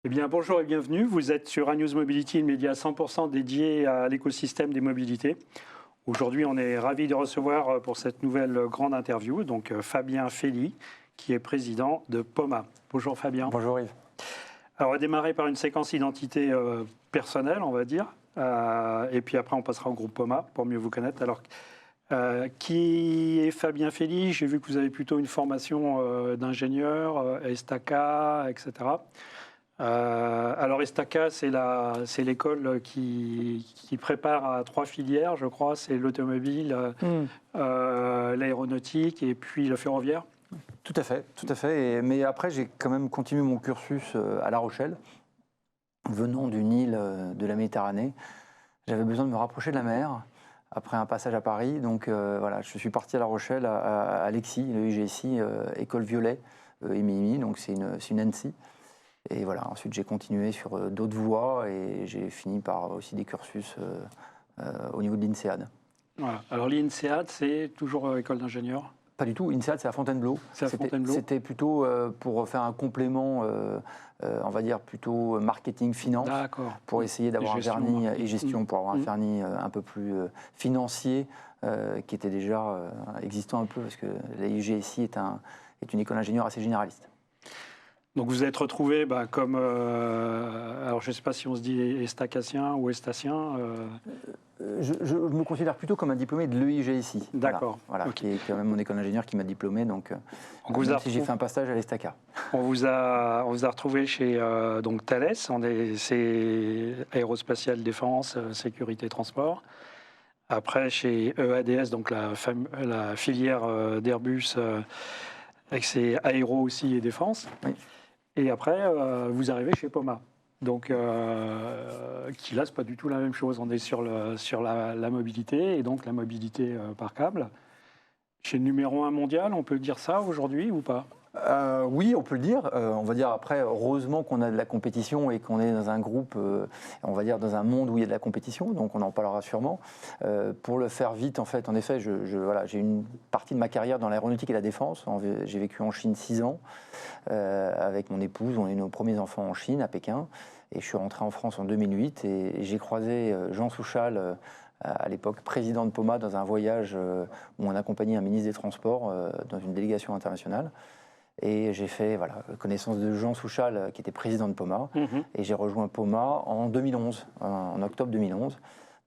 Eh bien, bonjour et bienvenue. Vous êtes sur iNews Mobility, le média 100% dédié à l'écosystème des mobilités. Aujourd'hui, on est ravis de recevoir pour cette nouvelle grande interview Fabien Fély, qui est président de POMA. Bonjour Fabien. Bonjour Yves. Alors, on va démarrer par une séquence identité personnelle, on va dire. Et puis après, on passera au groupe POMA pour mieux vous connaître. Alors, qui est Fabien Fély? J'ai vu que vous avez plutôt une formation d'ingénieur, Estaca, etc. Alors Estaca, c'est l'école qui prépare à 3 filières, je crois. C'est l'automobile, l'aéronautique et puis le ferroviaire. Tout à fait, tout à fait. Mais après, j'ai quand même continué mon cursus à La Rochelle, venant d'une île de la Méditerranée. J'avais besoin de me rapprocher de la mer après un passage à Paris. Donc voilà, je suis parti à La Rochelle, à l'EXI, le IGSI, École Violet, EMI, donc c'est une ANSSI. Et voilà, ensuite j'ai continué sur d'autres voies et j'ai fini par aussi des cursus au niveau de l'INSEAD. Voilà. Alors l'INSEAD, c'est toujours école d'ingénieur? Pas du tout, INSEAD c'est à Fontainebleau. C'était plutôt pour faire un complément, on va dire plutôt marketing-finance, pour essayer d'avoir un vernis et gestion, pour avoir un vernis un peu plus financier, qui était déjà existant un peu, parce que la IGSI est une école d'ingénieur assez généraliste. Donc vous êtes retrouvé comme, alors je ne sais pas si on se dit estacacien ou estacien. Je me considère plutôt comme un diplômé de l'EIGSI. D'accord. Voilà, qui est quand même mon école d'ingénieur qui m'a diplômé, donc même si j'ai fait un passage à l'Estaca. On vous a retrouvé chez Thales, c'est Aérospatiale Défense, Sécurité Transport. Après chez EADS, donc la filière d'Airbus, avec ses aéro aussi et défense. Oui. Et après, vous arrivez chez POMA. Donc, qui là, c'est pas du tout la même chose. On est sur la mobilité, et donc la mobilité par câble. Chez le numéro 1 mondial, on peut dire ça aujourd'hui ou pas? Oui, on peut le dire. On va dire après, heureusement qu'on a de la compétition et qu'on est dans un groupe, on va dire dans un monde où il y a de la compétition, donc on en parlera sûrement. Pour le faire vite, en effet, voilà, j'ai une partie de ma carrière dans l'aéronautique et la défense. J'ai vécu en Chine 6 ans avec mon épouse. On a eu nos premiers enfants en Chine, à Pékin. Et je suis rentré en France en 2008 et j'ai croisé Jean Souchal, à l'époque président de POMA, dans un voyage où on accompagnait un ministre des Transports dans une délégation internationale. Et j'ai fait connaissance de Jean Souchal, qui était président de POMA. Et j'ai rejoint POMA en 2011, en octobre 2011.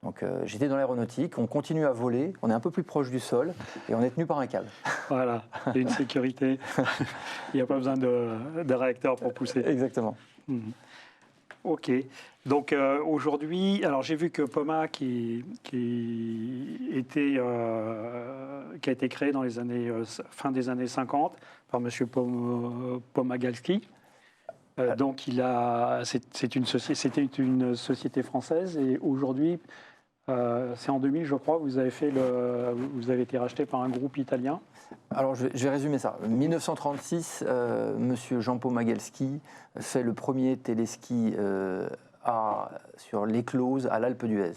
Donc j'étais dans l'aéronautique, on continue à voler, on est un peu plus proche du sol et on est tenu par un câble. Voilà, il y a une sécurité. Il n'y a pas besoin de réacteur pour pousser. Exactement. Ok. Donc aujourd'hui, alors j'ai vu que POMA qui a été créé dans les années fin des années 50 par Monsieur Pomagalski. Donc c'était une société française et aujourd'hui, c'est en 2000, je crois, vous avez été racheté par un groupe italien. Alors je vais résumer ça. En 1936, Monsieur Jean Pomagalski fait le premier téléski sur l'Éclose à l'Alpe d'Huez.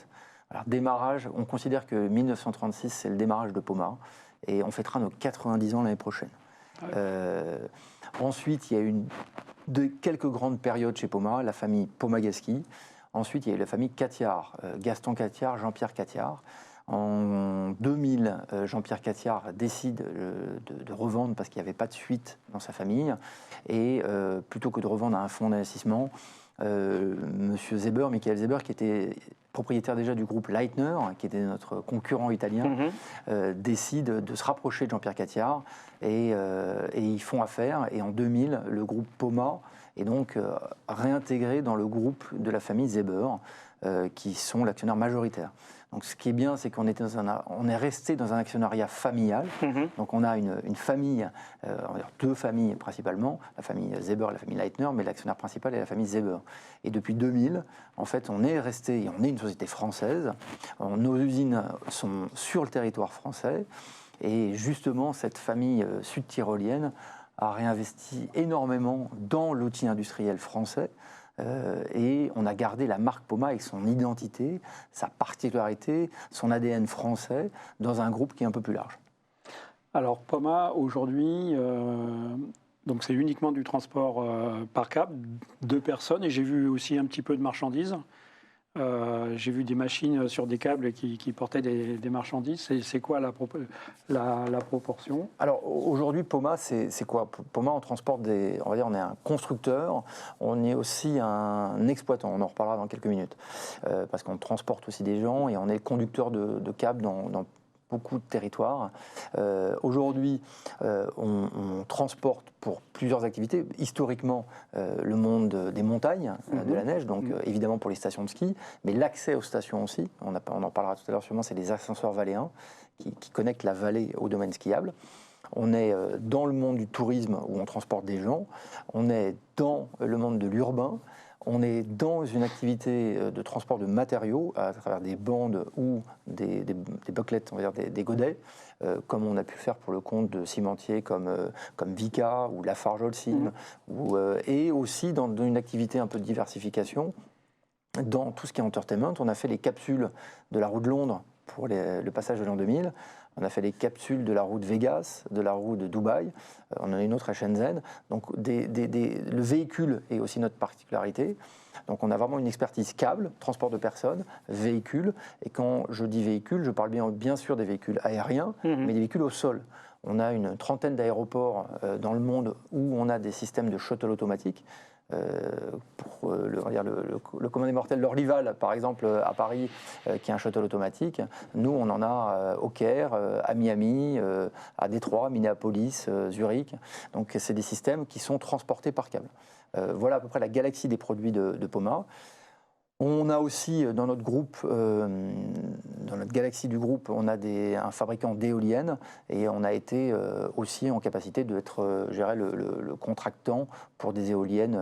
Alors démarrage, on considère que 1936 c'est le démarrage de POMA et on fêtera nos 90 ans l'année prochaine. Ensuite, il y a eu quelques grandes périodes chez POMA, la famille Pomagalski. Ensuite, il y a eu la famille Catiard, Gaston Catiard, Jean-Pierre Catiard. En 2000, Jean-Pierre Catiard décide de revendre parce qu'il n'y avait pas de suite dans sa famille. Et plutôt que de revendre à un fonds d'investissement, Monsieur Zeber, Michael Zeber, qui était propriétaire déjà du groupe Leitner, qui était notre concurrent italien, décide de se rapprocher de Jean-Pierre Catiard et ils font affaire. Et en 2000, le groupe POMA est donc réintégré dans le groupe de la famille Zeber, qui sont l'actionnaire majoritaire. Donc ce qui est bien, c'est qu'on est resté dans un actionnariat familial. Donc on a une famille, on va dire 2 familles principalement, la famille Zeber et la famille Leitner, mais l'actionnaire principal est la famille Zeber. Et depuis 2000, en fait, on est resté, on est une société française. Nos usines sont sur le territoire français. Et justement, cette famille sud-tyrolienne a réinvesti énormément dans l'outil industriel français. Et on a gardé la marque POMA avec son identité, sa particularité, son ADN français dans un groupe qui est un peu plus large. Alors POMA aujourd'hui, Donc c'est uniquement du transport par câble, 2 personnes, et j'ai vu aussi un petit peu de marchandises. J'ai vu des machines sur des câbles qui portaient des marchandises. C'est quoi la proportion? Alors aujourd'hui, Poma, c'est quoi? Poma, on transporte on va dire, on est un constructeur, on est aussi un exploitant. On en reparlera dans quelques minutes, parce qu'on transporte aussi des gens et on est conducteur de câbles dans beaucoup de territoires. Aujourd'hui, on transporte pour plusieurs activités. Historiquement, le monde des montagnes, de la neige, donc évidemment pour les stations de ski, mais l'accès aux stations aussi. On en parlera tout à l'heure sûrement, c'est les ascenseurs valéens qui connectent la vallée au domaine skiable. On est dans le monde du tourisme où on transporte des gens. On est dans le monde de l'urbain. On est dans une activité de transport de matériaux à travers des bandes ou des bucklets, on va dire des godets, comme on a pu faire pour le compte de cimentiers comme Vicat ou Lafarge Holcim, et aussi dans une activité un peu de diversification. Dans tout ce qui est entertainment, on a fait les capsules de la route de Londres pour le passage de l'an 2000. On a fait les capsules de la route Vegas, de la route de Dubaï. On en a une autre à Shenzhen. Donc le véhicule est aussi notre particularité. Donc on a vraiment une expertise câble, transport de personnes, véhicule. Et quand je dis véhicule, je parle bien sûr des véhicules aériens, mais des véhicules au sol. On a une trentaine d'aéroports dans le monde où on a des systèmes de shuttle automatiques. Pour le commun des mortels, l'Orlyval, par exemple, à Paris, qui est un shuttle automatique. Nous, on en a au Caire, à Miami, à Détroit, Minneapolis, Zurich. Donc, c'est des systèmes qui sont transportés par câble. Voilà à peu près la galaxie des produits de Poma. On a aussi dans notre groupe, dans notre galaxie du groupe, on a un fabricant d'éoliennes et on a été aussi en capacité d'être, le contractant pour des éoliennes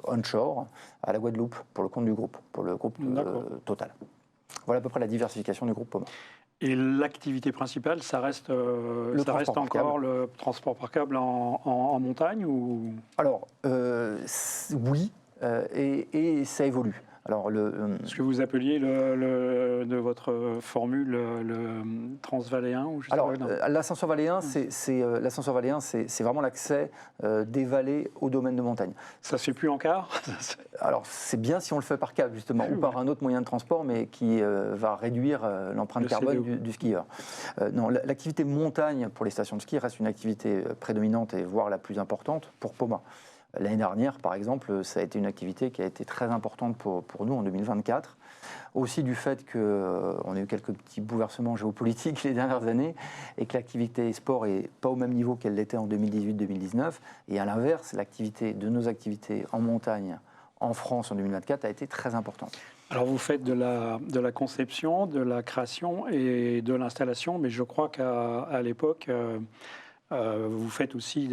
onshore à la Guadeloupe pour le compte du groupe, pour le groupe Total. Voilà à peu près la diversification du groupe Poma. Et l'activité principale, ça reste encore le transport par câble en montagne ou... Alors, oui, et ça évolue. Alors, ce que vous appeliez de votre formule le transvaléen ou je sais pas, l'ascenseur valéen, c'est vraiment l'accès des vallées au domaine de montagne. Ça se fait plus en car? Alors, c'est bien si on le fait par câble, justement, ou par un autre moyen de transport, mais qui va réduire l'empreinte carbone du skieur. Non, l'activité montagne pour les stations de ski reste une activité prédominante et voire la plus importante pour Poma. L'année dernière, par exemple, ça a été une activité qui a été très importante pour nous en 2024. Aussi du fait qu'on a eu quelques petits bouleversements géopolitiques les dernières années et que l'activité sport n'est pas au même niveau qu'elle l'était en 2018-2019. Et à l'inverse, l'activité de nos activités en montagne en France en 2024 a été très importante. Alors vous faites de la conception, de la création et de l'installation, mais je crois qu'à l'époque... vous faites aussi,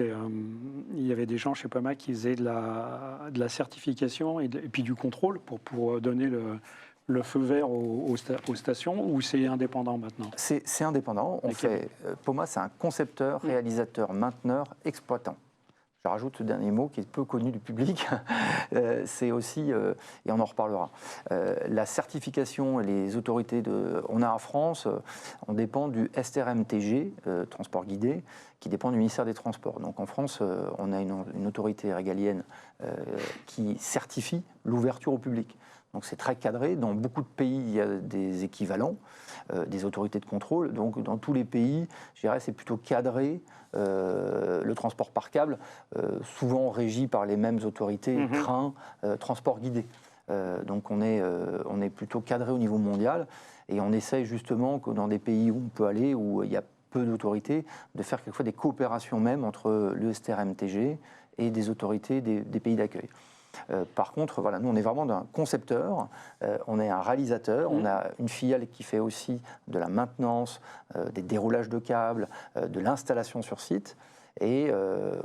il y avait des gens chez Poma qui faisaient de la certification et puis du contrôle pour donner le feu vert aux stations, ou c'est indépendant maintenant? C'est indépendant. Poma, c'est un concepteur, réalisateur, mainteneur, exploitant. Je rajoute ce dernier mot qui est peu connu du public, c'est aussi, et on en reparlera, la certification et les autorités on a en France, on dépend du STRMTG, transport guidé, qui dépend du ministère des Transports. Donc en France, on a une autorité régalienne qui certifie l'ouverture au public. Donc c'est très cadré. Dans beaucoup de pays, il y a des équivalents, des autorités de contrôle. Donc dans tous les pays, je dirais, c'est plutôt cadré. Le transport par câble, souvent régi par les mêmes autorités, train, transport guidé. Donc on est plutôt cadré au niveau mondial et on essaye justement que dans des pays où on peut aller, où il y a peu d'autorités, de faire quelquefois des coopérations même entre le STRMTG et des autorités des pays d'accueil. Par contre, voilà, nous on est vraiment un concepteur, on est un réalisateur, on a une filiale qui fait aussi de la maintenance, des déroulages de câbles, de l'installation sur site. Et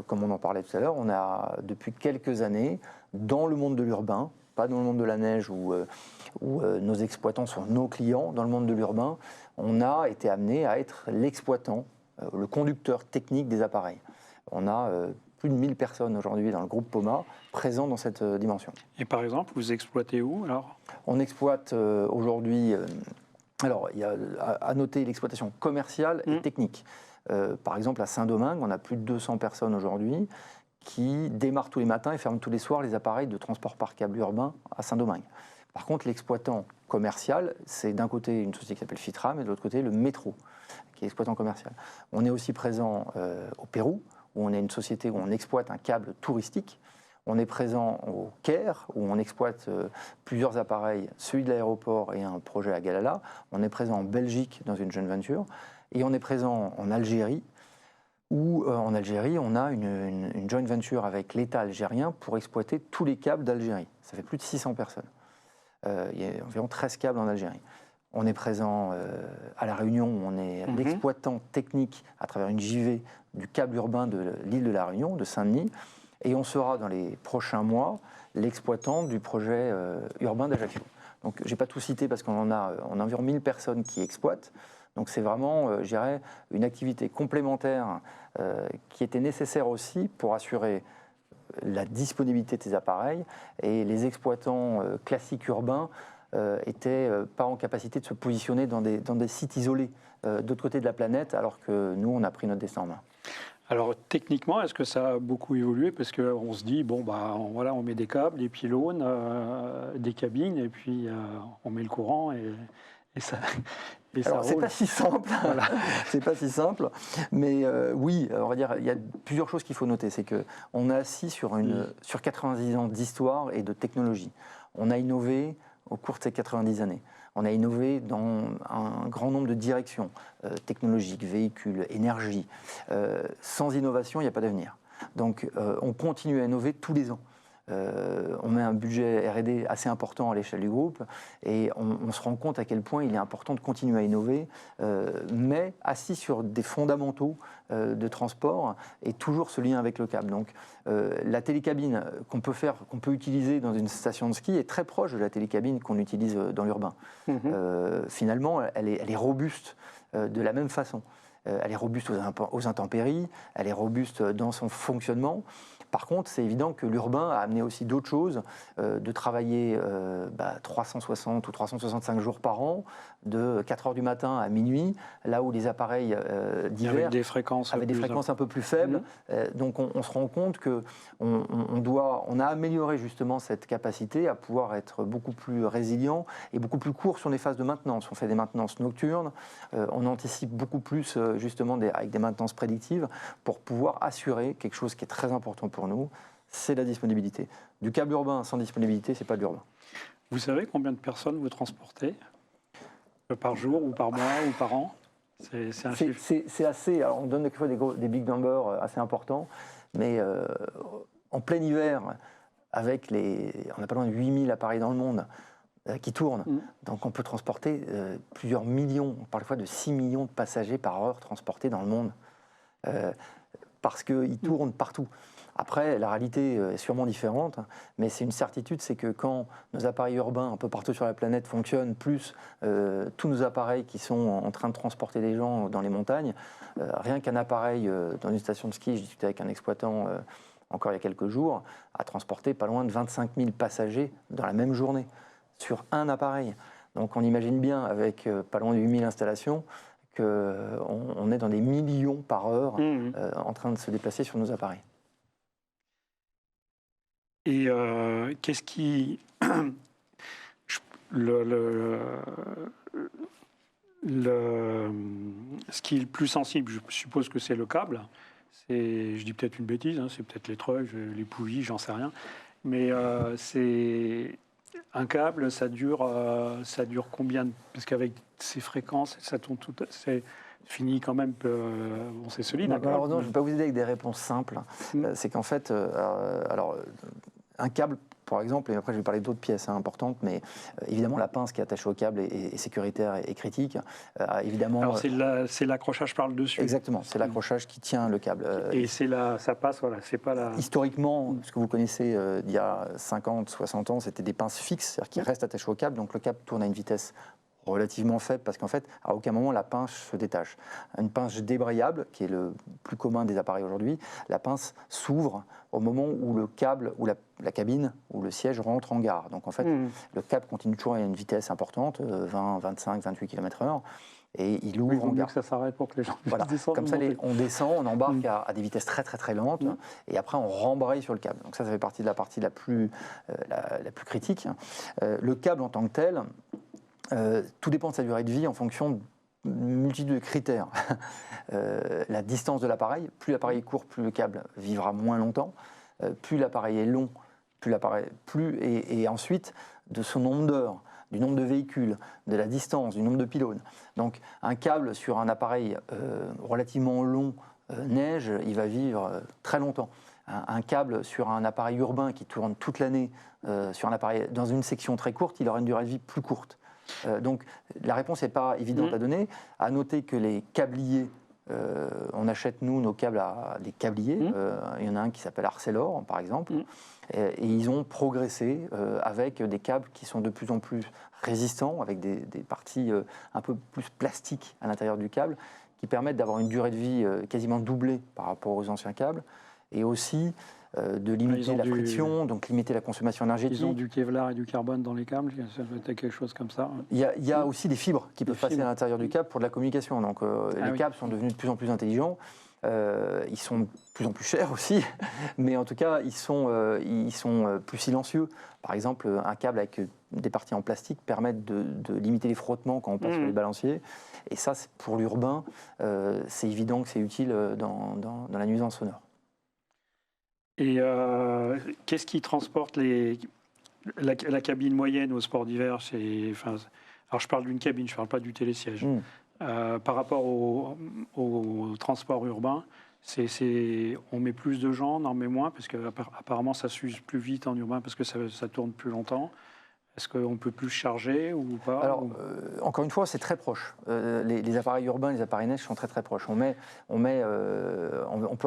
comme on en parlait tout à l'heure, on a depuis quelques années, dans le monde de l'urbain, pas dans le monde de la neige où nos exploitants sont nos clients, dans le monde de l'urbain, on a été amené à être l'exploitant, le conducteur technique des appareils. On a plus de 1000 personnes aujourd'hui dans le groupe Poma présents dans cette dimension. Et par exemple, vous exploitez où alors? On exploite aujourd'hui, alors il y a à noter l'exploitation commerciale et technique. Par exemple, à Saint-Domingue, on a plus de 200 personnes aujourd'hui qui démarrent tous les matins et ferment tous les soirs les appareils de transport par câble urbain à Saint-Domingue. Par contre, l'exploitant commercial, c'est d'un côté une société qui s'appelle Fitram et de l'autre côté le Métro, qui est exploitant commercial. On est aussi présent au Pérou, où on est une société où on exploite un câble touristique. On est présent au Caire, où on exploite plusieurs appareils, celui de l'aéroport et un projet à Galala. On est présent en Belgique dans une joint venture. Et on est présent en Algérie, où en Algérie, on a une joint venture avec l'État algérien pour exploiter tous les câbles d'Algérie. Ça fait plus de 600 personnes. Il y a environ 13 câbles en Algérie. On est présent à La Réunion, où on est l'exploitant technique à travers une JV du câble urbain de l'île de La Réunion, de Saint-Denis. Et on sera dans les prochains mois l'exploitant du projet urbain d'Ajaccio. Donc je n'ai pas tout cité parce qu'on a environ 1000 personnes qui exploitent. Donc c'est vraiment, je dirais, une activité complémentaire qui était nécessaire aussi pour assurer la disponibilité de ces appareils. Et les exploitants classiques urbains n'étaient pas en capacité de se positionner dans des sites isolés de l'autre côté de la planète, alors que nous, on a pris notre destin en main. Alors techniquement, est-ce que ça a beaucoup évolué? Parce qu'on se dit, bon, bah, voilà, on met des câbles, des pylônes, des cabines, et puis on met le courant, et ça, ça Alors, c'est roule. pas si simple, Voilà. c'est pas si simple, mais oui, on va dire, il y a plusieurs choses qu'il faut noter. C'est qu'on est assis sur 90 ans d'histoire et de technologie. On a innové au cours de ces 90 années. On a innové dans un grand nombre de directions, technologiques, véhicules, énergie. Sans innovation, il n'y a pas d'avenir. Donc, on continue à innover tous les ans. On met un budget R&D assez important à l'échelle du groupe et on se rend compte à quel point il est important de continuer à innover, mais assis sur des fondamentaux de transport et toujours ce lien avec le câble. Donc la télécabine qu'on peut utiliser dans une station de ski est très proche de la télécabine qu'on utilise dans l'urbain. Finalement, elle est robuste de la même façon. Elle est robuste aux intempéries, elle est robuste dans son fonctionnement. Par contre, c'est évident que l'urbain a amené aussi d'autres choses, de travailler 360 ou 365 jours par an, de 4 heures du matin à minuit, là où les appareils d'hiver Avec des fréquences un peu plus faibles. Donc on se rend compte qu'on a amélioré justement cette capacité à pouvoir être beaucoup plus résilient et beaucoup plus court sur les phases de maintenance. On fait des maintenances nocturnes, on anticipe beaucoup plus justement avec des maintenances prédictives pour pouvoir assurer quelque chose qui est très important pour nous, c'est la disponibilité. Du câble urbain sans disponibilité, c'est pas de l'urbain. Vous savez combien de personnes vous transportez par jour ou par mois ou par an? C'est un chiffre. C'est assez. Alors on donne des fois des big numbers assez importants, mais en plein hiver, avec on a pas loin de 8000 appareils dans le monde qui tournent, donc on peut transporter plusieurs millions, parfois de 6 millions de passagers par heure transportés dans le monde, parce qu'ils tournent partout. Après, la réalité est sûrement différente, mais c'est une certitude, c'est que quand nos appareils urbains un peu partout sur la planète fonctionnent, plus tous nos appareils qui sont en train de transporter des gens dans les montagnes, rien qu'un appareil dans une station de ski, je discutais avec un exploitant encore il y a quelques jours, a transporté pas loin de 25 000 passagers dans la même journée, sur un appareil. Donc on imagine bien, avec pas loin de 8000 installations, qu'on est dans des millions par heure en train de se déplacer sur nos appareils. Et qu'est-ce qui... ce qui est le plus sensible, je suppose que c'est le câble. Je dis peut-être une bêtise, hein, c'est peut-être les treuils, les poulies, j'en sais rien. Mais c'est un câble, ça dure combien Parce qu'avec ces fréquences, ça tourne tout... C'est fini quand même, bon, c'est solide. Malheureusement, je ne vais pas vous aider avec des réponses simples. C'est qu'en fait, un câble, par exemple, et après je vais parler d'autres pièces importantes, mais évidemment la pince qui est attachée au câble est sécuritaire et critique. Évidemment, alors c'est l'accrochage par le dessus. Exactement, c'est l'accrochage qui tient le câble. Et ça passe, voilà, c'est pas la... Historiquement, ce que vous connaissez d'il y a 50, 60 ans, c'était des pinces fixes, c'est-à-dire qui restent attachées au câble, donc le câble tourne à une vitesse relativement faible, parce qu'en fait, à aucun moment la pince se détache. Une pince débrayable, qui est le plus commun des appareils aujourd'hui, la pince s'ouvre au moment où le câble, ou la cabine, ou le siège rentre en gare. Donc en fait, le câble continue toujours à une vitesse importante, 20, 25, 28 km/h. et il Oui, ouvre il vaut en mieux gare. que ça s'arrête pour que les gens puissent Voilà. descendre. Comme ça, monter. on descend, on embarque à des vitesses très très très lentes, et après on rembraye sur le câble. Donc ça fait partie de la partie la plus critique. Le câble en tant que tel, tout dépend de sa durée de vie en fonction d'une multitude de critères. La distance de l'appareil, plus l'appareil est court, plus le câble vivra moins longtemps. Plus l'appareil est long, et ensuite de son nombre d'heures, du nombre de véhicules, de la distance, du nombre de pylônes. Donc un câble sur un appareil relativement long, neige, il va vivre très longtemps. Un câble sur un appareil urbain qui tourne toute l'année sur un appareil dans une section très courte, il aura une durée de vie plus courte. Donc la réponse n'est pas évidente à donner. À noter que les câbliers, on achète nous nos câbles à des câbliers. Il y en a un qui s'appelle Arcelor par exemple, et ils ont progressé avec des câbles qui sont de plus en plus résistants, avec des parties un peu plus plastiques à l'intérieur du câble, qui permettent d'avoir une durée de vie quasiment doublée par rapport aux anciens câbles, et aussi de limiter la friction, donc limiter la consommation énergétique. Ils ont du Kevlar et du carbone dans les câbles, ça doit être quelque chose comme ça. Il y a aussi des fibres qui peuvent passer à l'intérieur du câble pour de la communication. Donc les câbles sont devenus de plus en plus intelligents. Ils sont de plus en plus chers aussi, mais en tout cas ils sont plus silencieux. Par exemple, un câble avec des parties en plastique permet de limiter les frottements quand on passe sur les balanciers. Et ça, pour l'urbain, c'est évident que c'est utile dans la nuisance sonore. Et qu'est-ce qui transporte la cabine moyenne au sport d'hiver? Alors je parle d'une cabine, je ne parle pas du télésiège. Par rapport au transport urbain, on met plus de gens, on en met moins, parce qu'apparemment ça s'use plus vite en urbain parce que ça tourne plus longtemps. Est-ce qu'on peut plus charger ou pas? Alors, encore une fois, c'est très proche. Les appareils urbains, les appareils neige sont très très proches. On peut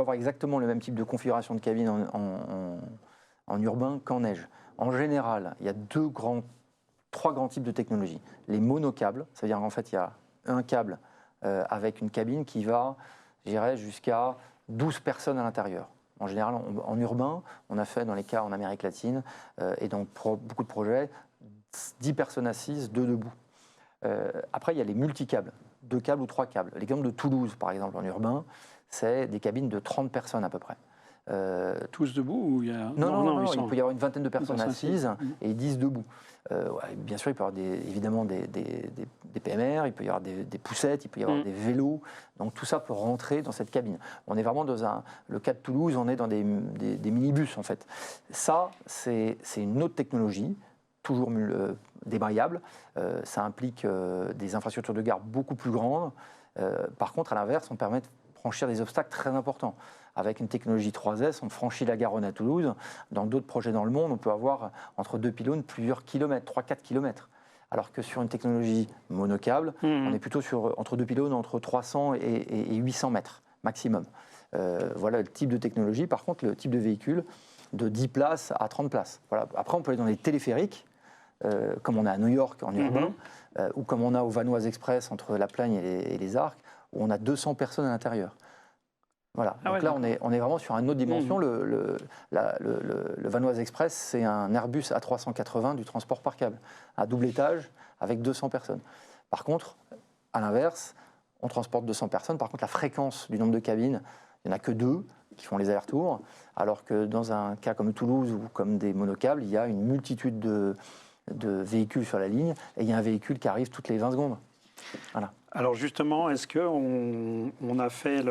avoir exactement le même type de configuration de cabine en urbain qu'en neige. En général, il y a trois grands types de technologies. Les monocâbles, c'est-à-dire en fait, il y a un câble avec une cabine qui va, je dirais, jusqu'à 12 personnes à l'intérieur. En général, en urbain, on a fait dans les cas en Amérique latine et dans beaucoup de projets, 10 personnes assises, 2 debout. Après, il y a les multicâbles, 2 câbles ou 3 câbles. L'exemple de Toulouse, par exemple, en urbain, c'est des cabines de 30 personnes à peu près. Tous debout ou il y a... Non, il peut y avoir une vingtaine de personnes assises et 10 debout. Bien sûr, il peut y avoir évidemment des PMR, il peut y avoir des poussettes, il peut y avoir des vélos. Donc tout ça peut rentrer dans cette cabine. On est vraiment le cas de Toulouse, on est dans des minibus en fait. Ça, c'est une autre technologie, toujours débrayable. Ça implique des infrastructures de gare beaucoup plus grandes. Par contre, à l'inverse, on permet de franchir des obstacles très importants. Avec une technologie 3S, on franchit la Garonne à Toulouse. Dans d'autres projets dans le monde, on peut avoir entre 2 pylônes plusieurs kilomètres, 3-4 kilomètres. Alors que sur une technologie monocâble, on est plutôt entre 2 pylônes, entre 300 et 800 mètres maximum. Voilà le type de technologie. Par contre, le type de véhicule, de 10 places à 30 places. Voilà. Après, on peut aller dans les téléphériques, comme on a à New York en urbain, ou comme on a au Vanoise Express entre La Plagne et les Arcs, où on a 200 personnes à l'intérieur. Voilà. Donc là, on est vraiment sur une autre dimension. Le Vanoise Express, c'est un Airbus A380 du transport par câble, à double étage, avec 200 personnes. Par contre, à l'inverse, on transporte 200 personnes. Par contre, la fréquence du nombre de cabines, il n'y en a que 2 qui font les allers-retours, alors que dans un cas comme Toulouse ou comme des monocâbles, il y a une multitude de véhicules sur la ligne, et il y a un véhicule qui arrive toutes les 20 secondes. Voilà. Alors justement, est-ce qu'on a fait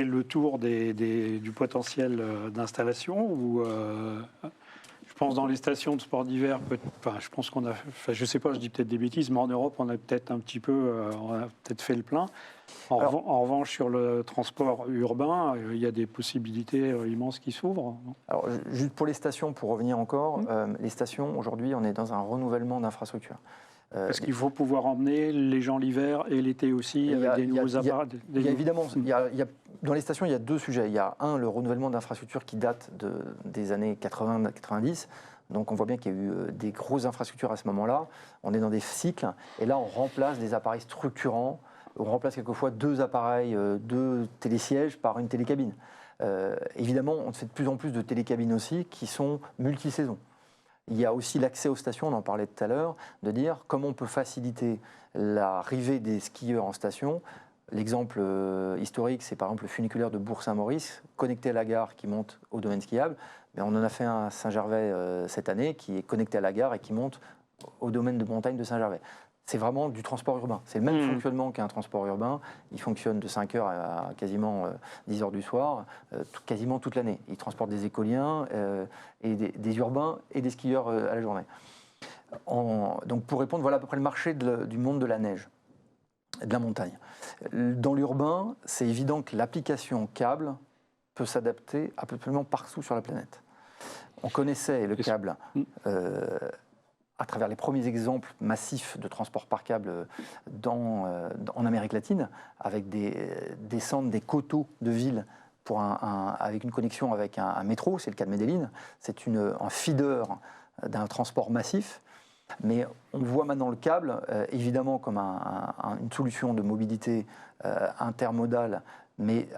le tour du potentiel d'installation ou je pense dans les stations de sport d'hiver, je pense qu'on a, je sais pas, je dis peut-être des bêtises, mais en Europe on a peut-être un petit peu, on a peut-être fait le plein. En revanche, sur le transport urbain, il y a des possibilités immenses qui s'ouvrent. Alors, juste pour les stations, pour revenir encore, les stations, aujourd'hui, on est dans un renouvellement d'infrastructures. Parce qu'il faut pouvoir emmener les gens l'hiver et l'été aussi avec des nouveaux appareils. Évidemment, dans les stations, il y a 2 sujets. Il y a le renouvellement d'infrastructures qui date des années 80-90. Donc on voit bien qu'il y a eu des grosses infrastructures à ce moment-là. On est dans des cycles. Et là, on remplace des appareils structurants. On remplace quelquefois 2 appareils, 2 télésièges par une télécabine. Évidemment, on fait de plus en plus de télécabines aussi qui sont multisaisons. Il y a aussi l'accès aux stations, on en parlait tout à l'heure, de dire comment on peut faciliter l'arrivée des skieurs en station. L'exemple historique, c'est par exemple le funiculaire de Bourg-Saint-Maurice, connecté à la gare qui monte au domaine skiable. Mais on en a fait un à Saint-Gervais cette année qui est connecté à la gare et qui monte au domaine de montagne de Saint-Gervais. C'est vraiment du transport urbain. C'est le même fonctionnement qu'un transport urbain. Il fonctionne de 5h à quasiment 10h du soir, quasiment toute l'année. Il transporte des écoliens, et des urbains et des skieurs à la journée. Donc pour répondre, voilà à peu près le marché du monde de la neige, de la montagne. Dans l'urbain, c'est évident que l'application câble peut s'adapter absolument partout sur la planète. On connaissait le câble à travers les premiers exemples massifs de transport par câble en Amérique latine, avec des centres, des coteaux de villes avec une connexion avec un métro, c'est le cas de Medellín. C'est un feeder d'un transport massif. Mais on voit maintenant le câble, évidemment, comme une solution de mobilité intermodale, mais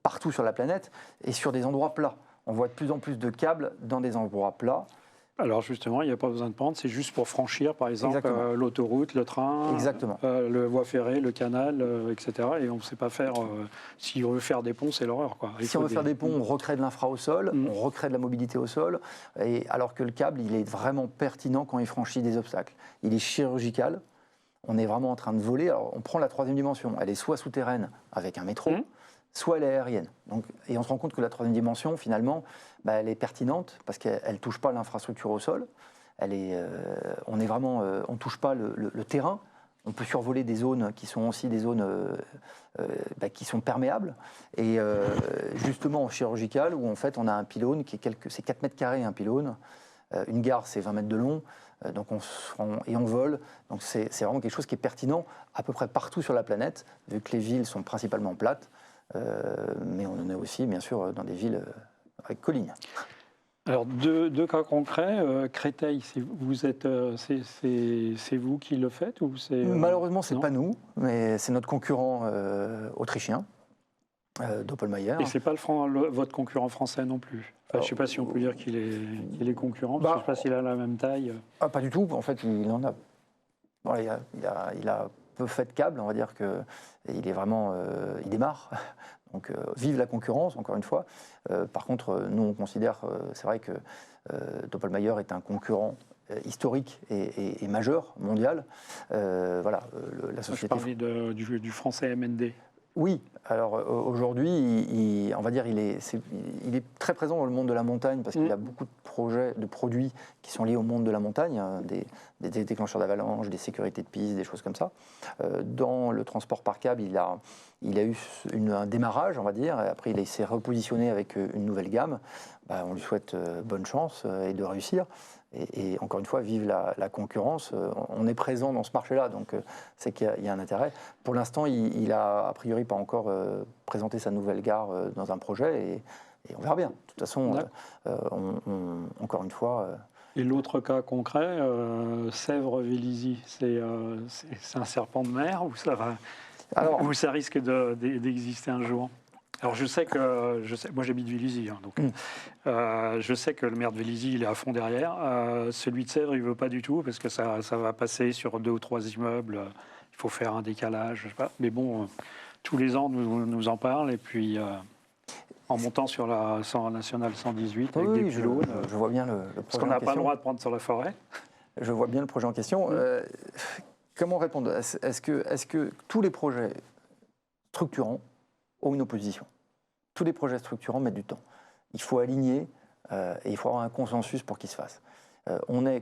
partout sur la planète et sur des endroits plats. On voit de plus en plus de câbles dans des endroits plats. Alors justement, il n'y a pas besoin de pente, c'est juste pour franchir, par exemple, l'autoroute, le train, le voie ferrée, le canal, etc. Et on ne sait pas faire. Si on veut faire des ponts, c'est l'horreur, quoi. Si on veut faire des ponts, on recrée de l'infra au sol, on recrée de la mobilité au sol, alors que le câble, il est vraiment pertinent quand il franchit des obstacles. Il est chirurgical, on est vraiment en train de voler. Alors, on prend la troisième dimension, elle est soit souterraine avec un métro, soit elle est aérienne. Et on se rend compte que la troisième dimension, finalement, elle est pertinente parce qu'elle ne touche pas l'infrastructure au sol. On ne touche pas le terrain. On peut survoler des zones qui sont aussi des zones qui sont perméables. Et justement, en chirurgical, où en fait on a un pylône c'est 4 mètres carrés un pylône. Une gare, c'est 20 mètres de long. Donc on vole. Donc c'est vraiment quelque chose qui est pertinent à peu près partout sur la planète, vu que les villes sont principalement plates. Mais on en a aussi, bien sûr, dans des villes avec collines. Alors, deux cas concrets. Créteil, c'est vous qui le faites ou c'est Malheureusement, ce n'est pas nous, mais c'est notre concurrent autrichien, Doppelmayr. Et ce n'est pas votre concurrent français non plus. Enfin, je ne sais pas si on peut dire qu'il est concurrent, parce que je ne sais pas s'il a la même taille. Pas du tout. En fait, il en a. Voilà, il a peu fait de câble, on va dire qu'il est vraiment, il démarre. Donc vive la concurrence, encore une fois. Par contre, nous on considère, c'est vrai que Doppelmayr est un concurrent historique et majeur, mondial. La société. Je parlais du français MND. Oui, alors aujourd'hui, on va dire il est très présent dans le monde de la montagne parce qu'il a beaucoup de projets, de produits qui sont liés au monde de la montagne, des déclencheurs d'avalanche, des sécurités de piste, des choses comme ça. Dans le transport par câble, il a eu un démarrage, on va dire, et après il s'est repositionné avec une nouvelle gamme. On lui souhaite bonne chance et de réussir. Et encore une fois, vive la concurrence. On est présent dans ce marché-là, donc c'est qu'il y a un intérêt. Pour l'instant, il a priori pas encore présenté sa nouvelle gare dans un projet, et on verra bien. De toute façon, encore une fois... Et l'autre cas concret, Sèvres-Vélizy, c'est un serpent de mer ou ou ça risque d'exister un jour? Alors moi j'habite Vélizy, donc je sais que le maire de Vélizy il est à fond derrière. Celui de Sèvres il veut pas du tout parce que ça va passer sur 2 ou 3 immeubles. Il faut faire un décalage, je sais pas. Mais bon, tous les ans nous en parlent et puis en montant sur la nationale 118 avec des pylônes. Je vois bien le projet. Parce qu'on n'a pas le droit de prendre sur la forêt. Je vois bien le projet en question. Comment répondre? Est-ce que tous les projets structurants ont une opposition? Tous les projets structurants mettent du temps. Il faut aligner et il faut avoir un consensus pour qu'ils se fassent.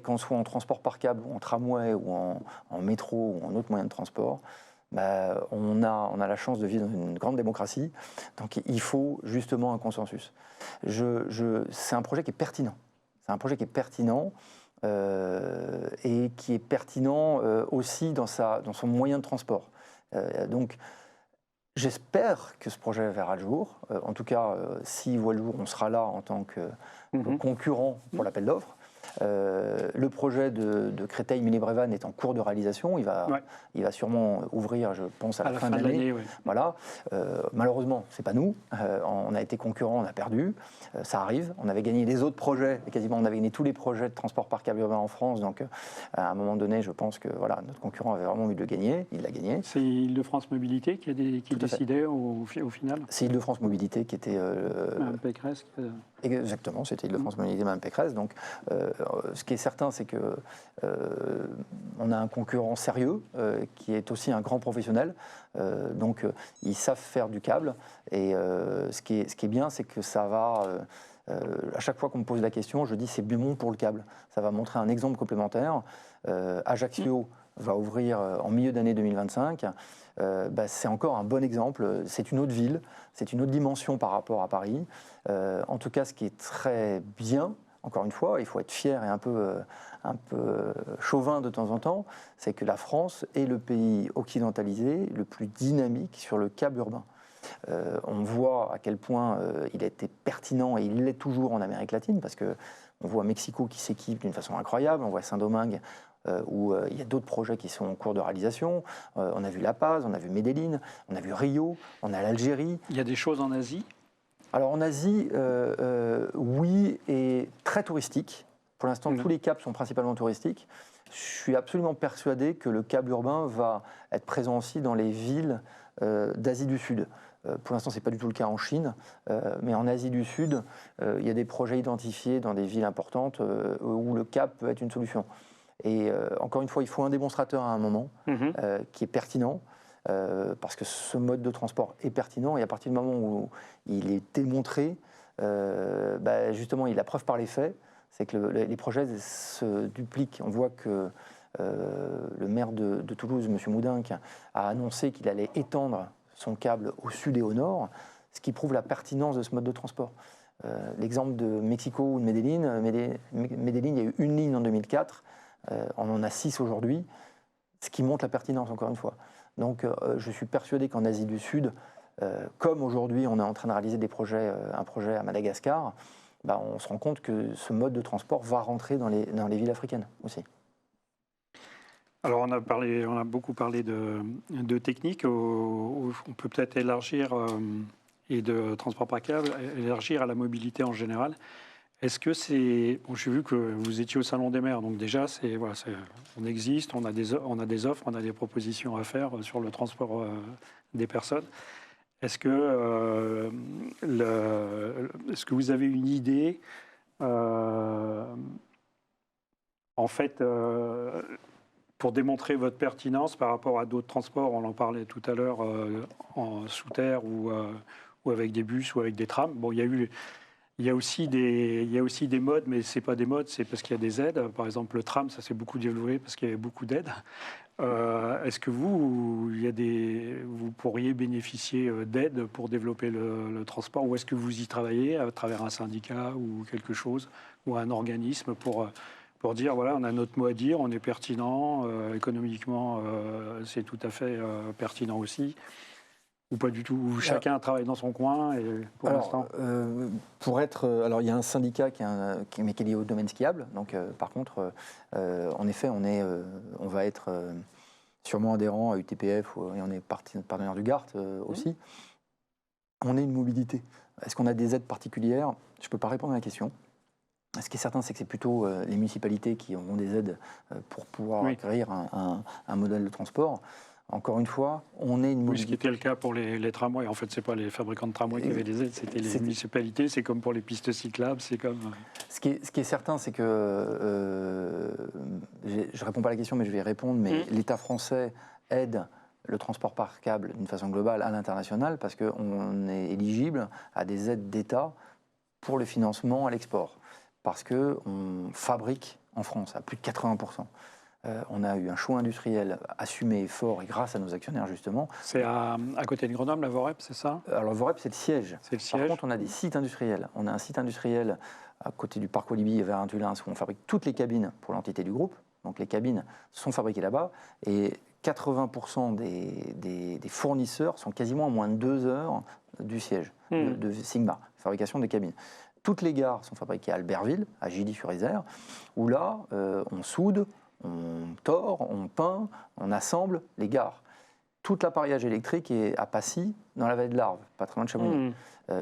Qu'on soit en transport par câble, ou en tramway, ou en métro, ou en autre moyen de transport, on a la chance de vivre dans une grande démocratie. Donc il faut justement un consensus. C'est un projet qui est pertinent. C'est un projet qui est pertinent et qui est pertinent aussi dans son moyen de transport. Donc, j'espère que ce projet verra le jour. En tout cas, s'il voit le jour, on sera là en tant que concurrent pour l'appel d'offres. Le projet de Créteil-Mille-Brévannes est en cours de réalisation. Il va sûrement ouvrir, je pense, à la fin de l'année. Ouais. Voilà. Malheureusement, c'est pas nous. On a été concurrents, on a perdu. Ça arrive. On avait gagné les autres projets. Quasiment, on avait gagné tous les projets de transport par câble urbain en France. Donc, à un moment donné, je pense que voilà, notre concurrent avait vraiment envie de le gagner. Il l'a gagné. C'est Île-de-France Mobilité qui décidait au final. C'est Île-de-France Mobilité qui était. Madame Pécresse. Exactement, c'était Île-de-France Mobilité, Madame Pécresse. Donc, ce qui est certain, c'est que on a un concurrent sérieux qui est aussi un grand professionnel. Donc, ils savent faire du câble. Et ce qui est bien, c'est que ça va. À chaque fois qu'on me pose la question, je dis c'est bon pour le câble. Ça va montrer un exemple complémentaire. Ajaccio va ouvrir en milieu d'année 2025. C'est encore un bon exemple. C'est une autre ville, c'est une autre dimension par rapport à Paris. En tout cas, ce qui est très bien, encore une fois, il faut être fier et un peu chauvin de temps en temps, c'est que la France est le pays occidentalisé le plus dynamique sur le câble urbain. On voit à quel point il a été pertinent et il l'est toujours en Amérique latine, parce qu'on voit Mexico qui s'équipe d'une façon incroyable, on voit Saint-Domingue où il y a d'autres projets qui sont en cours de réalisation. On a vu La Paz, on a vu Medellín, on a vu Rio, on a l'Algérie. Il y a des choses en Asie? Alors en Asie, oui, et très touristique. Pour l'instant, tous les câbles sont principalement touristiques. Je suis absolument persuadé que le câble urbain va être présent aussi dans les villes d'Asie du Sud. Pour l'instant, ce n'est pas du tout le cas en Chine, mais en Asie du Sud, il y a des projets identifiés dans des villes importantes où le câble peut être une solution. Et encore une fois, il faut un démonstrateur à un moment qui est pertinent, parce que ce mode de transport est pertinent, et à partir du moment où il est démontré, justement, il a preuve par les faits, c'est que les projets se dupliquent. On voit que le maire de Toulouse, M. Moudinque, a annoncé qu'il allait étendre son câble au sud et au nord, ce qui prouve la pertinence de ce mode de transport. L'exemple de Mexico ou de Medellín, il y a eu une ligne en 2004, on en a 6 aujourd'hui, ce qui montre la pertinence, encore une fois. Donc je suis persuadé qu'en Asie du Sud, comme aujourd'hui on est en train de réaliser un projet à Madagascar, on se rend compte que ce mode de transport va rentrer dans les villes africaines aussi. Alors on a beaucoup parlé de technique, on peut peut-être élargir, et de transport par câble, élargir à la mobilité en général. Est-ce que c'est... Bon, j'ai vu que vous étiez au Salon des maires, donc déjà, on existe, on a des offres, on a des propositions à faire sur le transport des personnes. Est-ce que vous avez une idée, en fait, pour démontrer votre pertinence par rapport à d'autres transports? On en parlait tout à l'heure, en sous terre ou avec des bus ou avec des trams. Bon, il y a aussi des modes, mais ce n'est pas des modes, c'est parce qu'il y a des aides. Par exemple, le tram, ça s'est beaucoup développé parce qu'il y avait beaucoup d'aides. Est-ce que vous pourriez bénéficier d'aides pour développer le transport, ou est-ce que vous y travaillez à travers un syndicat ou quelque chose, ou un organisme pour dire, voilà, on a notre mot à dire, on est pertinent, économiquement, c'est tout à fait pertinent aussi? Ou pas du tout, où chacun travaille dans son coin et pour l'instant. Alors il y a un syndicat qui est lié au domaine skiable. Donc par contre, en effet, on va être sûrement adhérent à UTPF, et on est partenaire du GART aussi. On est une mobilité. Est-ce qu'on a des aides particulières? Je ne peux pas répondre à la question. Ce qui est certain, c'est que c'est plutôt les municipalités qui auront des aides pour pouvoir acquérir un modèle de transport. Encore une fois, on est une mobilité. Oui, ce qui était le cas pour les tramways. En fait, ce n'est pas les fabricants de tramways qui avaient des aides, c'était les municipalités. C'est comme pour les pistes cyclables, c'est comme... Ce qui est certain, c'est que... je ne réponds pas à la question, mais je vais y répondre. Mais l'État français aide le transport par câble d'une façon globale à l'international, parce qu'on est éligible à des aides d'État pour le financement à l'export. Parce qu'on fabrique en France à plus de 80%. On a eu un choix industriel assumé et fort, et grâce à nos actionnaires, justement. C'est à côté de Grenoble, la Vorep, c'est ça? Alors, Vorep, c'est le siège. C'est le siège. Par contre, on a des sites industriels. On a un site industriel à côté du parc Walibi, vers Antulins, où on fabrique toutes les cabines pour l'entité du groupe. Donc, les cabines sont fabriquées là-bas. Et 80% des fournisseurs sont quasiment à moins de 2 heures du siège de Sigma, fabrication des cabines. toutes les gares sont fabriquées à Albertville, à Gilly-sur-Isère, où là, on soude, on tord, on peint, on assemble les gares. Tout l'appareillage électrique est à Passy, dans la vallée de l'Arve, pas très loin de Chamonix,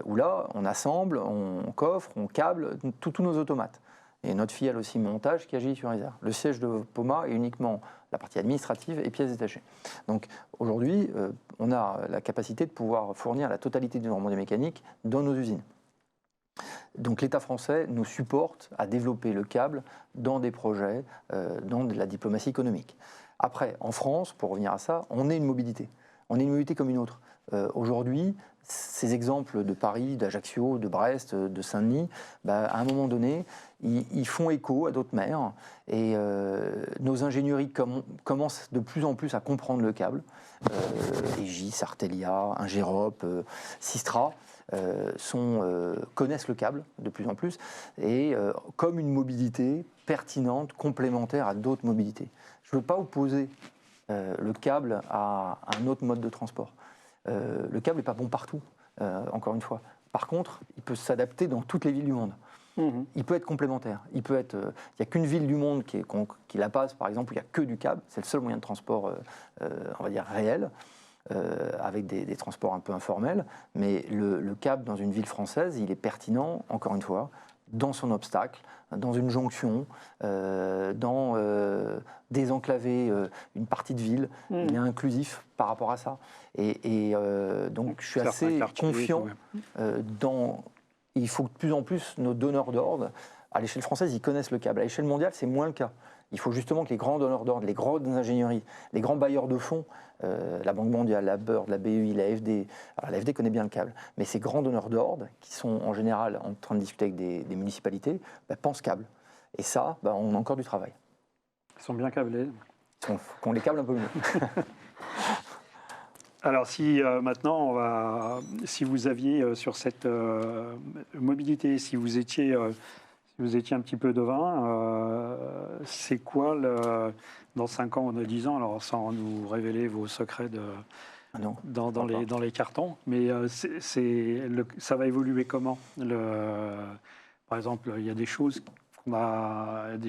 où là, on assemble, on coffre, on câble tous nos automates. Et notre filiale aussi montage qui agit sur Isère. Le siège de Poma est uniquement la partie administrative et pièces détachées. Donc aujourd'hui, on a la capacité de pouvoir fournir la totalité du Normandie mécanique dans nos usines. Donc l'État français nous supporte à développer le câble dans des projets, dans de la diplomatie économique. Après, en France, pour revenir à ça, on est une mobilité. On est une mobilité comme une autre. Aujourd'hui, ces exemples de Paris, d'Ajaccio, de Brest, de Saint-Denis, à un moment donné, ils font écho à d'autres maires. Et nos ingénieries commencent de plus en plus à comprendre le câble. Egis, Artelia, Ingérop, Systra connaissent le câble de plus en plus, et comme une mobilité pertinente, complémentaire à d'autres mobilités. Je ne veux pas opposer le câble à un autre mode de transport. Le câble n'est pas bon partout, encore une fois. Par contre, il peut s'adapter dans toutes les villes du monde. Il peut être complémentaire. Il n'y a qu'une ville du monde qui la passe, par exemple, où il n'y a que du câble. C'est le seul moyen de transport, on va dire, réel, avec des transports un peu informels. Mais le câble dans une ville française, il est pertinent, encore une fois, dans son obstacle, dans une jonction, dans désenclaver une partie de ville. Il est inclusif par rapport à ça. Et donc, je suis assez confiant dans... Il faut que de plus en plus nos donneurs d'ordre, à l'échelle française, ils connaissent le câble. À l'échelle mondiale, c'est moins le cas. Il faut justement que les grands donneurs d'ordre, les grandes ingénieries, les grands bailleurs de fonds, la Banque mondiale, la BIRD, la BEI, l'AFD, alors l'AFD connaît bien le câble, mais ces grands donneurs d'ordre, qui sont en général en train de discuter avec des municipalités, pensent câble. Et ça, on a encore du travail. Ils sont bien câblés. Qu'on les câble un peu mieux. Alors si maintenant, si vous aviez sur cette mobilité, si vous étiez un petit peu devin, c'est quoi dans 5 ans ou 10 ans, alors sans nous révéler vos secrets dans les cartons, mais ça va évoluer comment par exemple, il y a des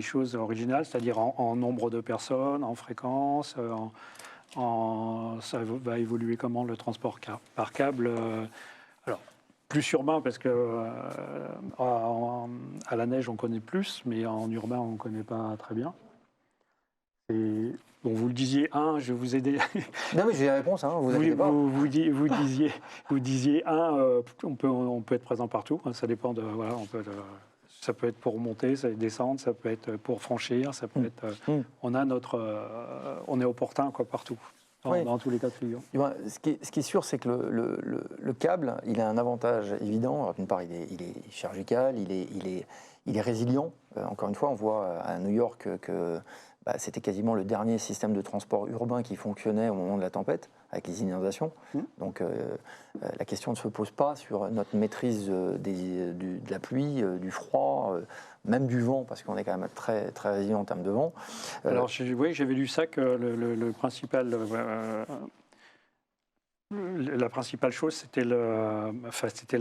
choses originales, c'est-à-dire en nombre de personnes, en fréquence, ça va évoluer comment le transport par câble alors, plus urbain, parce que à la neige, on connaît plus, mais en urbain, on ne connaît pas très bien. Et, bon, vous le disiez, je vous ai... Non, mais j'ai la réponse, vous inquiétez pas. Vous disiez, on peut être présent partout, ça dépend de... Voilà, ça peut être pour monter, ça peut être descendre, ça peut être pour franchir, ça peut être... On est opportun partout. Dans tous les cas de figure. Ce qui est sûr, c'est que le câble, il a un avantage évident. Alors, d'une part, il est chirurgical, il est résilient. Encore une fois, on voit à New York que c'était quasiment le dernier système de transport urbain qui fonctionnait au moment de la tempête, avec les inondations. Donc la question ne se pose pas sur notre maîtrise de la pluie, du froid, même du vent, parce qu'on est quand même très, très résilient en termes de vent. Alors j'avais lu ça, que le principal... la principale chose, c'était la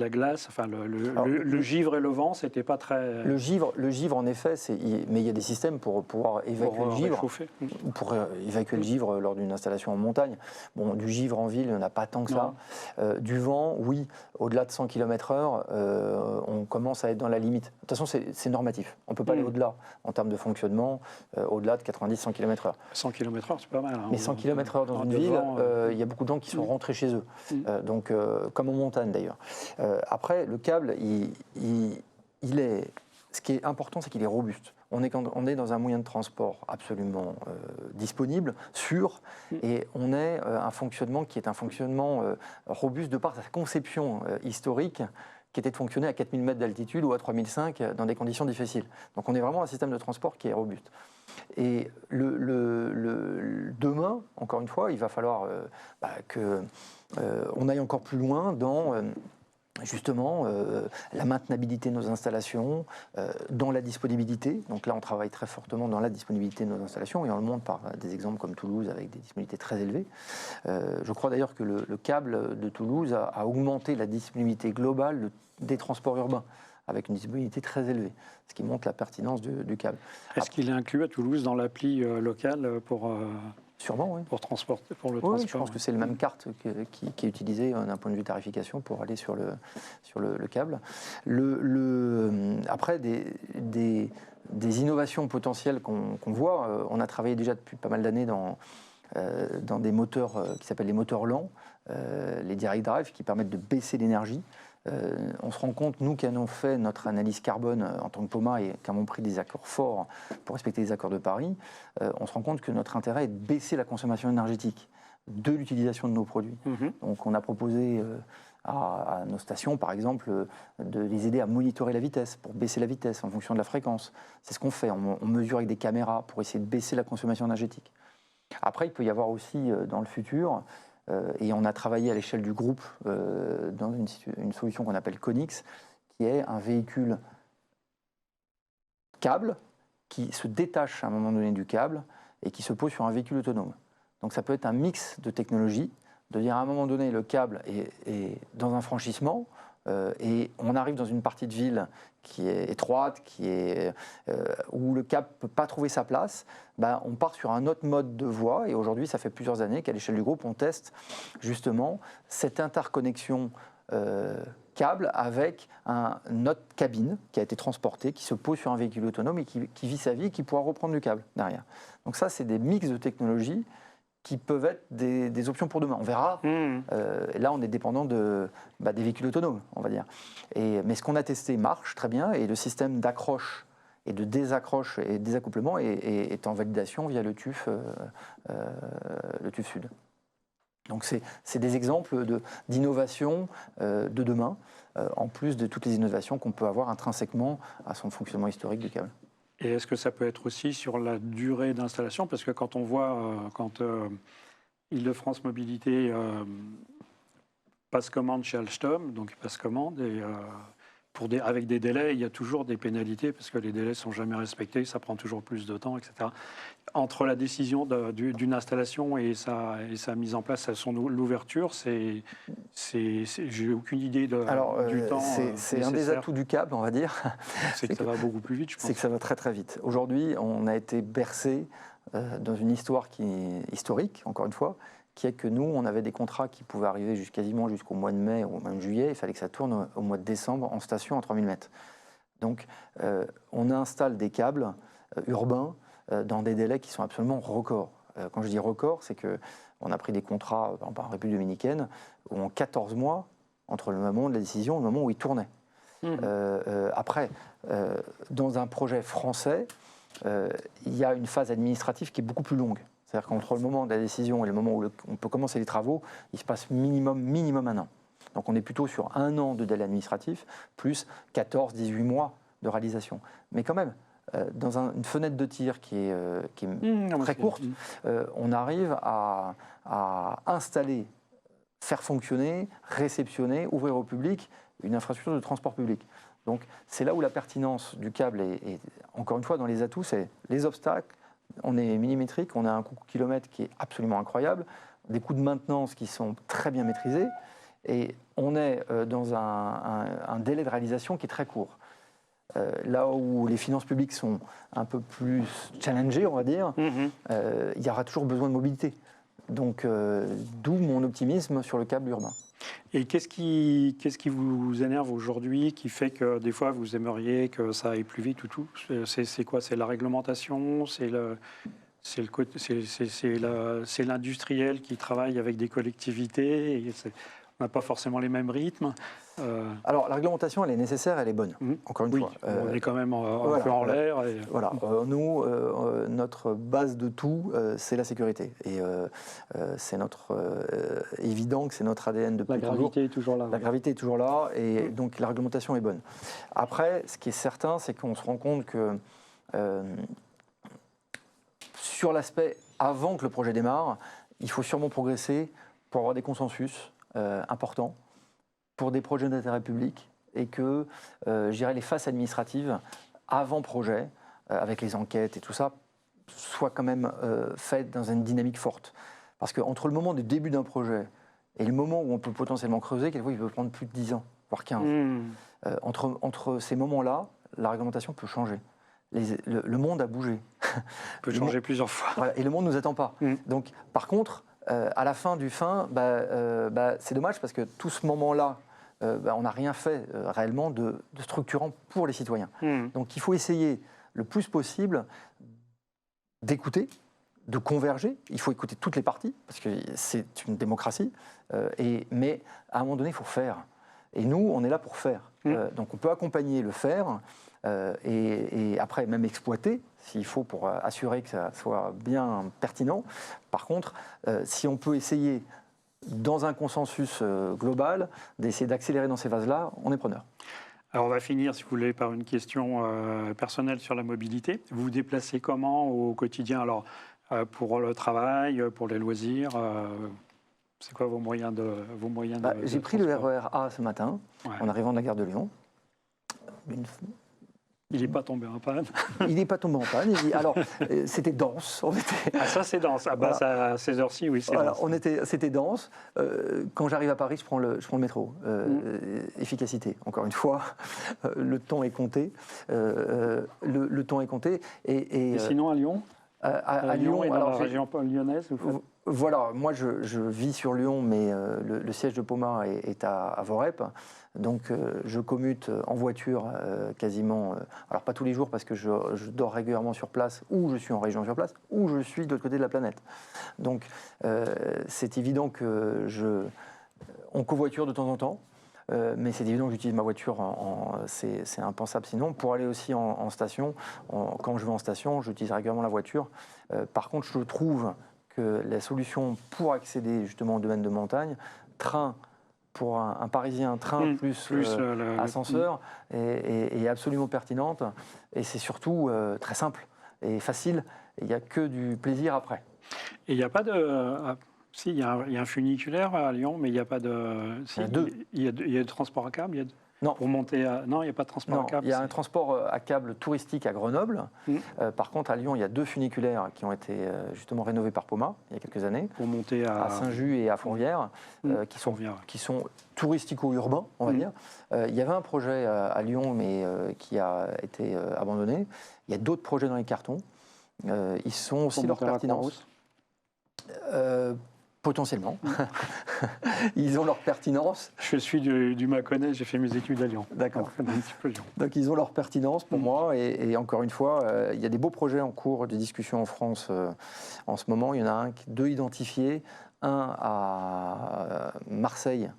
glace, le givre et le vent, c'était pas très... Le givre, en effet, mais il y a des systèmes pour pouvoir évacuer le givre. Pour évacuer le givre lors d'une installation en montagne. Bon, du givre en ville, il n'y en a pas tant que ça. Du vent, oui, au-delà de 100 km/h, on commence à être dans la limite. De toute façon, c'est normatif. On ne peut pas aller au-delà en termes de fonctionnement, au-delà de 90-100 km/h. 100 km/h, c'est pas mal. Mais 100 km/h dans une ville, il y a beaucoup de gens qui sont rentrés chez eux. Donc, comme en montagne d'ailleurs. Après, le câble, ce qui est important, c'est qu'il est robuste. On est dans un moyen de transport absolument disponible, sûr, et on est un fonctionnement qui est un fonctionnement robuste de par sa conception historique, qui était de fonctionner à 4000 mètres d'altitude ou à 3005 dans des conditions difficiles. Donc on est vraiment un système de transport qui est robuste. Et demain, encore une fois, il va falloir qu'on aille encore plus loin dans... justement, la maintenabilité de nos installations, dans la disponibilité. Donc là, on travaille très fortement dans la disponibilité de nos installations, et on le montre par des exemples comme Toulouse, avec des disponibilités très élevées. Je crois d'ailleurs que le câble de Toulouse a augmenté la disponibilité globale des transports urbains, avec une disponibilité très élevée, ce qui montre la pertinence du câble. Est-ce qu'il est inclus à Toulouse dans l'appli locale Sûrement, oui. pour transporter, pour le Oui, transport? je pense que c'est la même carte qui est utilisée d'un point de vue tarification pour aller sur le câble. Après, des innovations potentielles qu'on voit, on a travaillé déjà depuis pas mal d'années dans des moteurs qui s'appellent les moteurs lents, les direct drive, qui permettent de baisser l'énergie. On se rend compte, nous qui avons fait notre analyse carbone en tant que Poma et qui avons pris des accords forts pour respecter les accords de Paris, on se rend compte que notre intérêt est de baisser la consommation énergétique de l'utilisation de nos produits. Donc on a proposé à nos stations, par exemple, de les aider à monitorer la vitesse, pour baisser la vitesse en fonction de la fréquence. C'est ce qu'on fait, on mesure avec des caméras pour essayer de baisser la consommation énergétique. Après, il peut y avoir aussi dans le futur, et on a travaillé à l'échelle du groupe dans une solution qu'on appelle Conix, qui est un véhicule câble qui se détache à un moment donné du câble et qui se pose sur un véhicule autonome. Donc ça peut être un mix de technologies, de dire à un moment donné le câble est dans un franchissement et on arrive dans une partie de ville qui est étroite, où le câble ne peut pas trouver sa place, on part sur un autre mode de voie. Et aujourd'hui, ça fait plusieurs années qu'à l'échelle du groupe, on teste justement cette interconnexion câble avec une autre cabine qui a été transportée, qui se pose sur un véhicule autonome et qui vit sa vie et qui pourra reprendre du câble derrière. Donc ça, c'est des mix de technologies qui peuvent être des options pour demain. On verra. Là, on est dépendant des véhicules autonomes, on va dire. Mais ce qu'on a testé marche très bien et le système d'accroche et de désaccroche et désaccouplement est en validation via le TÜV Sud. Donc c'est des exemples d'innovation de demain, en plus de toutes les innovations qu'on peut avoir intrinsèquement à son fonctionnement historique du câble. Et est-ce que ça peut être aussi sur la durée d'installation? Parce que quand on voit, quand Île-de-France Mobilité passe commande chez Alstom, donc il passe commande, et avec des délais, il y a toujours des pénalités, parce que les délais ne sont jamais respectés, ça prend toujours plus de temps, etc. Entre la décision d'une installation et sa mise en place, l'ouverture, j'ai aucune idée du temps. C'est un des atouts du câble, on va dire. C'est que ça va beaucoup plus vite, je pense. C'est que ça va très très vite. Aujourd'hui, on a été bercé dans une histoire qui est historique, encore une fois, qui est que nous, on avait des contrats qui pouvaient arriver quasiment jusqu'au mois de mai ou même juillet. Il fallait que ça tourne au mois de décembre en station à 3000 mètres. Donc, on installe des câbles urbains dans des délais qui sont absolument records. Quand je dis record, c'est qu'on a pris des contrats en République dominicaine où en 14 mois, entre le moment de la décision et le moment où ils tournaient. Après, dans un projet français, il y a une phase administrative qui est beaucoup plus longue. C'est-à-dire qu'entre le moment de la décision et le moment où on peut commencer les travaux, il se passe minimum un an. Donc on est plutôt sur un an de délai administratif, plus 14-18 mois de réalisation. Mais quand même, dans une fenêtre de tir qui est très courte, on arrive à installer, faire fonctionner, réceptionner, ouvrir au public une infrastructure de transport public. Donc c'est là où la pertinence du câble est encore une fois, dans les atouts, c'est les obstacles. On est millimétrique, on a un coût kilomètre qui est absolument incroyable, des coûts de maintenance qui sont très bien maîtrisés, et on est dans un délai de réalisation qui est très court. Là où les finances publiques sont un peu plus challengées, on va dire, il y aura toujours besoin de mobilité. Donc, d'où mon optimisme sur le câble urbain. Et qu'est-ce qui vous énerve aujourd'hui, qui fait que des fois vous aimeriez que ça aille plus vite ou tout? C'est quoi? C'est la réglementation? C'est l'industriel qui travaille avec des collectivités et on n'a pas forcément les mêmes rythmes. Alors la réglementation, elle est nécessaire, elle est bonne, encore une fois. On est quand même un peu en l'air. Voilà, nous, notre base de tout, c'est la sécurité. Et c'est évident que c'est notre ADN depuis toujours. La gravité est toujours là. La gravité est toujours là, et donc la réglementation est bonne. Après, ce qui est certain, c'est qu'on se rend compte que sur l'aspect avant que le projet démarre, il faut sûrement progresser pour avoir des consensus importants pour des projets d'intérêt public et que, je dirais, les phases administratives avant projet, avec les enquêtes et tout ça, soient quand même faites dans une dynamique forte. Parce qu'entre le moment du début d'un projet et le moment où on peut potentiellement creuser, quelquefois il peut prendre plus de 10 ans, voire 15. Entre ces moments-là, la réglementation peut changer. Le monde a bougé. Peut changer plusieurs fois. Voilà, et le monde ne nous attend pas. Donc, par contre, à la fin du c'est dommage parce que tout ce moment-là, on n'a rien fait réellement de structurant pour les citoyens. Donc, il faut essayer le plus possible d'écouter, de converger. Il faut écouter toutes les parties parce que c'est une démocratie. Mais à un moment donné, il faut faire. Et nous, on est là pour faire. Donc, on peut accompagner le faire. Et après même exploiter s'il faut pour assurer que ça soit bien pertinent. Par contre, si on peut essayer dans un consensus global d'essayer d'accélérer dans ces vases-là, on est preneur. Alors on va finir, si vous voulez, par une question personnelle sur la mobilité. Vous vous déplacez comment au quotidien? Alors pour le travail, pour les loisirs, c'est quoi vos moyens de J'ai pris le RER A ce matin, en arrivant de la gare de Lyon. Il n'est pas tombé en panne. Il n'est pas tombé en panne. Alors, c'était dense. Ah, ça, c'est dense. Ah, bah, ça, à ces heures-ci, oui, c'est dense. C'était dense. Quand j'arrive à Paris, je prends le métro. Efficacité. Encore une fois, le temps est compté. Le temps est compté. Et sinon, à Lyon à Lyon, et dans la région lyonnaise Voilà, moi je vis sur Lyon, mais le siège de Poma est à Vorep. Donc je commute en voiture quasiment, alors pas tous les jours parce que je dors régulièrement sur place, ou je suis en région sur place, ou je suis de l'autre côté de la planète. Donc c'est évident que on covoiture de temps en temps. Mais c'est évident que j'utilise ma voiture, c'est impensable sinon. Pour aller aussi en station, quand je vais en station, j'utilise régulièrement la voiture. Par contre, je trouve que la solution pour accéder justement au domaine de montagne, train pour un Parisien, train plus ascenseur, est absolument pertinente. Et c'est surtout très simple et facile. Il n'y a que du plaisir après. Et il n'y a pas de... Si, il y a un funiculaire à Lyon, mais il n'y a pas de... Si, il y a de transport à câble Non. Pour monter à... Non, il n'y a pas de transport à câble. Il y a un transport à câble touristique à Grenoble. Par contre, à Lyon, il y a 2 funiculaires qui ont été justement rénovés par Poma il y a quelques années. Pour monter à Saint-Just et à Fourvière, qui sont touristico-urbains, on va dire. Il y avait un projet à Lyon, mais qui a été abandonné. Il y a d'autres projets dans les cartons. Ils sont aussi leur pertinence. Potentiellement. Ils ont leur pertinence. Je suis du Mâconnais, j'ai fait mes études à Lyon. D'accord. Un petit peu Lyon. Donc ils ont leur pertinence pour moi. Et encore une fois, il y a des beaux projets en cours de discussion en France en ce moment. Il y en a deux identifiés. Un à Marseille,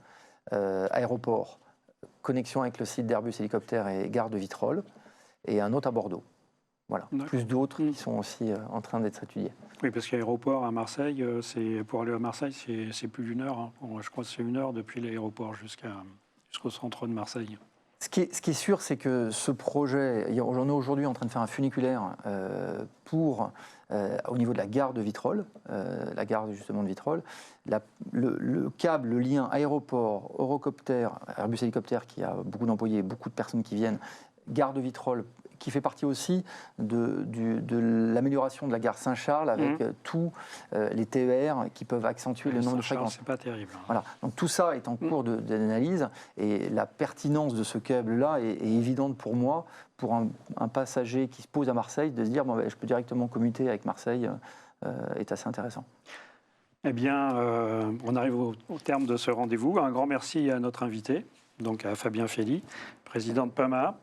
aéroport, connexion avec le site d'Airbus Hélicoptère et gare de Vitrolles. Et un autre à Bordeaux. Voilà. Plus d'autres qui sont aussi en train d'être étudiés. Oui, parce qu'aéroport à Marseille, pour aller à Marseille, c'est plus d'1 heure. Hein. Je crois que c'est 1 heure depuis l'aéroport jusqu'au centre de Marseille. Ce qui est sûr, c'est que ce projet, on est aujourd'hui en train de faire un funiculaire au niveau de la gare de Vitrolles, la gare justement de Vitrolles. Le câble, le lien aéroport, Eurocopter, Airbus Hélicoptère, qui a beaucoup d'employés, beaucoup de personnes qui viennent, gare de Vitrolles, qui fait partie aussi de l'amélioration de la gare Saint-Charles avec tous les TER qui peuvent accentuer le nombre de fréquences. C'est pas terrible. Voilà. Donc tout ça est en cours d'analyse et la pertinence de ce câble-là est évidente pour moi, pour un passager qui se pose à Marseille, de se dire je peux directement commuter avec Marseille est assez intéressant. Eh bien, on arrive au terme de ce rendez-vous. Un grand merci à notre invité, donc à Fabien Fély, président de Poma.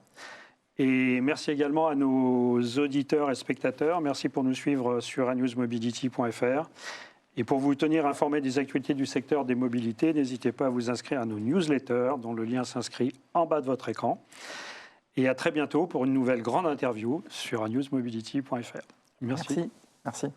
Et merci également à nos auditeurs et spectateurs. Merci pour nous suivre sur anewsmobility.fr. Et pour vous tenir informé des actualités du secteur des mobilités, n'hésitez pas à vous inscrire à nos newsletters, dont le lien s'inscrit en bas de votre écran. Et à très bientôt pour une nouvelle grande interview sur anewsmobility.fr. Merci. Merci.